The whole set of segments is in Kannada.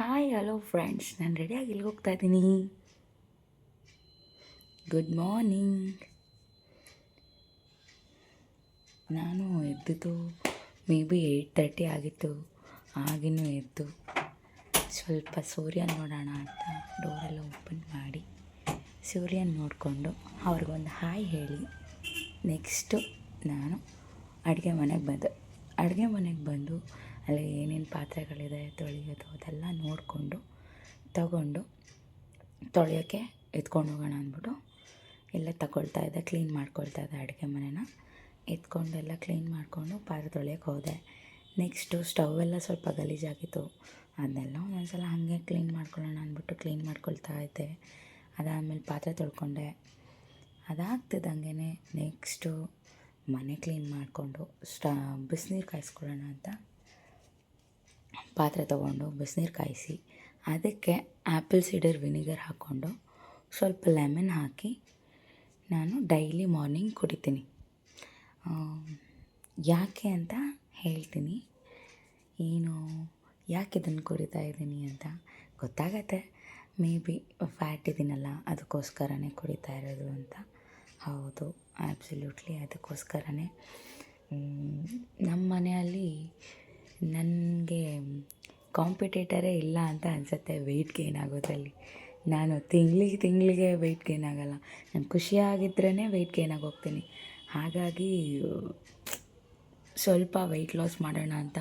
ಹಾಯ್ ಹಲೋ ಫ್ರೆಂಡ್ಸ್, ನಾನು ರೆಡಿಯಾಗಿ ಎಲ್ಲಿಗೆ ಹೋಗ್ತಾ ಇದ್ದೀನಿ. Good morning. ನಾನು ಎದ್ದಿದ್ದು ಮೇ ಬಿ 8:30 ಆಗಿತ್ತು. ಆಗಿನೂ ಎದ್ದು ಸ್ವಲ್ಪ ಸೂರ್ಯ ನೋಡೋಣ ಅಂತ ಡೋರೆಲ್ಲ ಓಪನ್ ಮಾಡಿ ಸೂರ್ಯನ ನೋಡಿಕೊಂಡು ಅವ್ರಿಗೊಂದು ಹಾಯ್ ಹೇಳಿ ನೆಕ್ಸ್ಟು ನಾನು ಅಡುಗೆ ಮನೆಗೆ ಬಂದು ಅಲ್ಲಿ ಏನೇನು ಪಾತ್ರೆಗಳಿದೆ ತೊಳೆಯೋದು ಅದೆಲ್ಲ ನೋಡಿಕೊಂಡು ತಗೊಂಡು ತೊಳೆಯೋಕ್ಕೆ ಎತ್ಕೊಂಡು ಹೋಗೋಣ ಅಂದ್ಬಿಟ್ಟು ಎಲ್ಲ ಕ್ಲೀನ್ ಮಾಡ್ಕೊಳ್ತಾ ಇದ್ದೆ. ಅಡುಗೆ ಮನೆನ ಎತ್ಕೊಂಡೆಲ್ಲ ಕ್ಲೀನ್ ಮಾಡಿಕೊಂಡು ಪಾತ್ರೆ ತೊಳೆಯೋಕ್ಕೆ ಹೋದೆ. ನೆಕ್ಸ್ಟು ಸ್ಟವೆಲ್ಲ ಸ್ವಲ್ಪ ಗಲೀಜಾಗಿತ್ತು, ಅದನ್ನೆಲ್ಲ ಒಂದೊಂದ್ಸಲ ಹಾಗೆ ಕ್ಲೀನ್ ಮಾಡ್ಕೊಳ್ಳೋಣ ಅಂದ್ಬಿಟ್ಟು ಕ್ಲೀನ್ ಮಾಡ್ಕೊಳ್ತಾ ಇದ್ದೆ. ಅದಾದಮೇಲೆ ಪಾತ್ರೆ ತೊಳ್ಕೊಂಡೆ. ಅದಾಗ್ತಿದ್ದಂಗೆ ನೆಕ್ಸ್ಟು ಮನೆ ಕ್ಲೀನ್ ಮಾಡಿಕೊಂಡು ಬಿಸಿನೀರು ಕಾಯಿಸ್ಕೊಳ್ಳೋಣ ಅಂತ ಪಾತ್ರೆ ತೊಗೊಂಡು ಬಿಸಿನೀರು ಕಾಯಿಸಿ ಅದಕ್ಕೆ ಆ್ಯಪಲ್ ಸೀಡರ್ ವಿನಿಗರ್ ಹಾಕ್ಕೊಂಡು ಸ್ವಲ್ಪ ಲೆಮನ್ ಹಾಕಿ ನಾನು ಡೈಲಿ ಮಾರ್ನಿಂಗ್ ಕುಡಿತೀನಿ. ಯಾಕೆ ಅಂತ ಹೇಳ್ತೀನಿ, ಯಾಕೆ ಇದನ್ನು ಕುಡಿತಾ ಇದ್ದೀನಿ ಅಂತ ಗೊತ್ತಾಗತ್ತೆ. ಮೇ ಬಿ ಫ್ಯಾಟ್ ಇದ್ದೀನಲ್ಲ, ಅದಕ್ಕೋಸ್ಕರನೇ ಕುಡಿತಾ ಇರೋದು ಅಂತ. ಹೌದು, ಆ್ಯಬ್ಸಲ್ಯೂಟ್ಲಿ ಅದಕ್ಕೋಸ್ಕರನೇ. ನಮ್ಮ ಮನೆಯಲ್ಲಿ ನನಗೆ ಕಾಂಪಿಟೇಟರೇ ಇಲ್ಲ ಅಂತ ಅನಿಸುತ್ತೆ ವೆಯ್ಟ್ ಗೇನ್ ಆಗೋದ್ರಲ್ಲಿ. ನಾನು ತಿಂಗಳಿಗೆ ವೆಯ್ಟ್ ಗೇನ್ ಆಗೋಲ್ಲ. ನಾನು ಖುಷಿಯಾಗಿದ್ರೇ ವೆಯ್ಟ್ ಗೇನ್ ಆಗೋಗ್ತೀನಿ. ಹಾಗಾಗಿ ಸ್ವಲ್ಪ ವೆಯ್ಟ್ ಲಾಸ್ ಮಾಡೋಣ ಅಂತ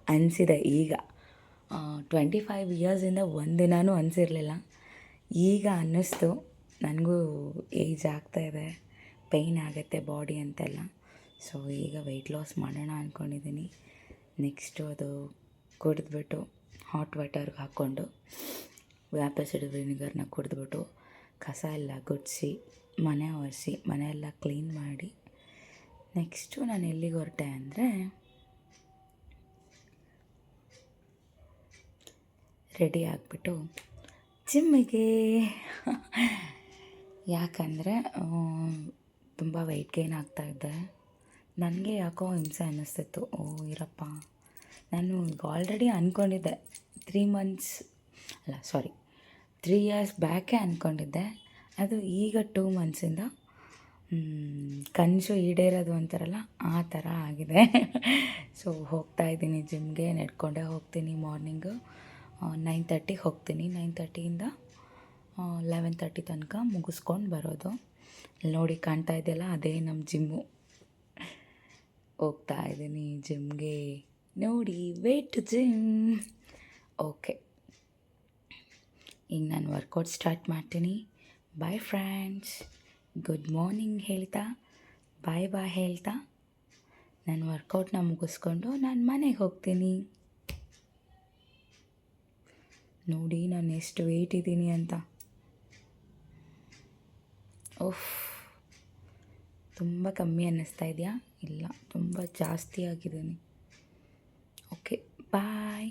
ಅನಿಸಿದೆ. ಈಗ 25 ಇಯರ್ಸಿಂದ ಒಂದಿನೂ ಅನಿಸಿರಲಿಲ್ಲ. ಈಗ ಅನ್ನಿಸ್ತು, ನನಗೂ ಏಜ್ ಆಗ್ತಾಯಿದೆ, ಪೇಯ್ನ್ ಆಗುತ್ತೆ ಬಾಡಿ ಅಂತೆಲ್ಲ. ಸೊ ಈಗ ವೆಯ್ಟ್ ಲಾಸ್ ಮಾಡೋಣ ಅಂದ್ಕೊಂಡಿದ್ದೀನಿ. ನೆಕ್ಸ್ಟು ಅದು ಕುಡಿದ್ಬಿಟ್ಟು ಹಾಟ್ ವಾಟರ್ಗೆ ಹಾಕ್ಕೊಂಡು ಆ್ಯಪಲ್ ಸೀಡರ್ ವಿನಿಗರ್ನ ಕುಡಿದ್ಬಿಟ್ಟು ಕಸ ಎಲ್ಲ ಗುಡಿಸಿ ಮನೆ ಒರೆಸಿ ಮನೆಯೆಲ್ಲ ಕ್ಲೀನ್ ಮಾಡಿ ನೆಕ್ಸ್ಟು ನಾನು ಎಲ್ಲಿಗೆ ಹೊರಟೆ ಅಂದರೆ ರೆಡಿ ಆಗಿಬಿಟ್ಟು ಜಿಮ್ಮಿಗೆ. ಯಾಕಂದರೆ ತುಂಬ ವೆಯ್ಟ್ ಗೇನ್ ಆಗ್ತಾಯಿದ್ದೆ. ನನಗೆ ಯಾಕೋ ಹಿಂಸೆ ಅನ್ನಿಸ್ತಿತ್ತು. ಇರಪ್ಪ, ನಾನು ಈಗ ಆಲ್ರೆಡಿ ಅಂದ್ಕೊಂಡಿದ್ದೆ 3 ಇಯರ್ಸ್ ಬ್ಯಾಕೇ ಅಂದ್ಕೊಂಡಿದ್ದೆ. ಅದು ಈಗ 2 ಮಂತ್ಸಿಂದ ಕನಸು ಈಡೇರೋದು ಅಂತಾರಲ್ಲ, ಆ ಥರ ಆಗಿದೆ. ಸೊ ಹೋಗ್ತಾಯಿದ್ದೀನಿ ಜಿಮ್ಗೆ, ನಡ್ಕೊಂಡೇ ಹೋಗ್ತೀನಿ. ಮಾರ್ನಿಂಗು 9:30ಗೆ ಹೋಗ್ತೀನಿ. 9:30ಇಂದ 11:30 ತನಕ ಮುಗಿಸ್ಕೊಂಡು ಬರೋದು. ನೋಡಿ ಕಾಣ್ತಾ ಇದೆಯಲ್ಲ, ಅದೇ ನಮ್ಮ ಜಿಮ್ಮು. ಹೋಗ್ತಾ ಇದ್ದೀನಿ ಜಿಮ್ಗೆ. ನೋಡಿ, ವೇಟ್ ಜಿಮ್. ಓಕೆ, ಈಗ ನಾನು ವರ್ಕೌಟ್ ಸ್ಟಾರ್ಟ್ ಮಾಡ್ತೀನಿ. Bye friends. ಗುಡ್ ಮಾರ್ನಿಂಗ್ ಹೇಳ್ತಾ ಬಾಯ್ ಹೇಳ್ತಾ ನಾನು ವರ್ಕೌಟ್ನ ಮುಗಿಸ್ಕೊಂಡು ನಾನು ಮನೆಗೆ ಹೋಗ್ತೀನಿ. ನೋಡಿ ನಾನು ಎಷ್ಟು ವೆಯ್ಟ್ ಇದ್ದೀನಿ ಅಂತ. ತುಂಬ ಕಮ್ಮಿ ಅನ್ನಿಸ್ತಾ ಇದೆಯಾ? ಇಲ್ಲ, ತುಂಬ ಜಾಸ್ತಿ ಆಗಿದ್ದೀನಿ. ಓಕೆ, ಬಾಯ್.